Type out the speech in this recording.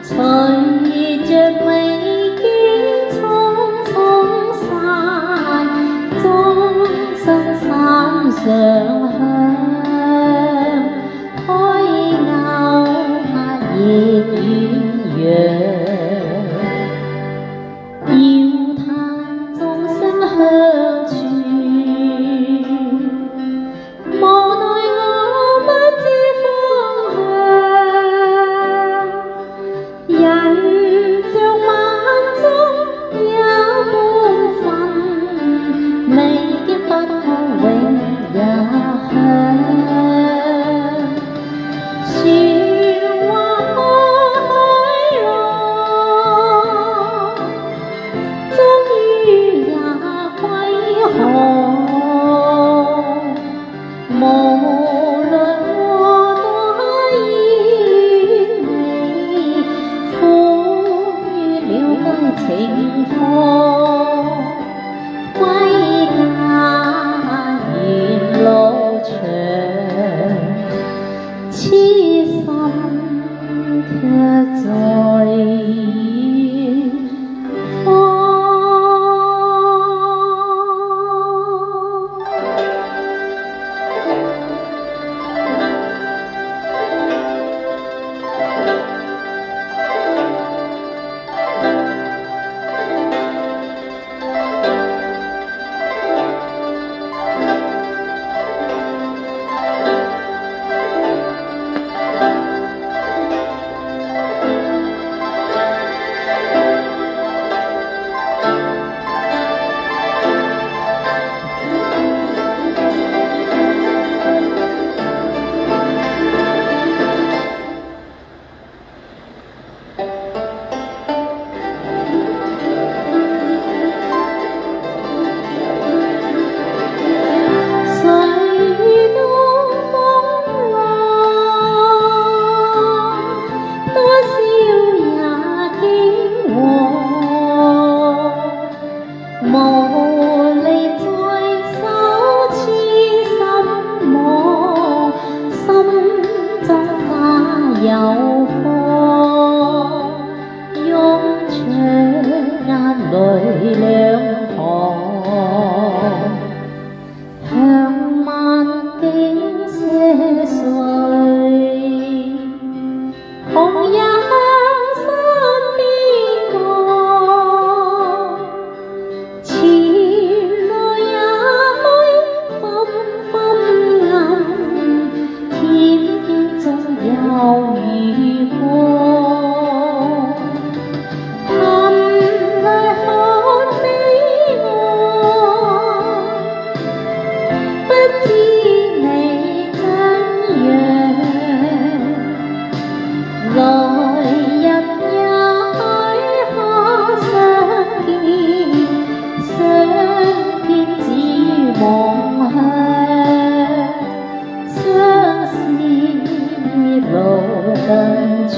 隨着美景匆匆散，終生山上香，海鷗它亦遠揚，遙嘆眾生鄉處，無奈我不知方向，人像晚鐘也滿分，未經不可永也香。船劃過海浪，終於也歸航。無論我多遠離，苦於了解情況，歸家沿路長，痴心卻在遠方。有火，湧出眼淚兩行，向萬景些碎，紅也向身邊過，前路也許昏昏暗，天邊中有雨過，含淚看彼岸，不知你怎樣，來日也許可相見，相見只於夢鄉，相思路更長。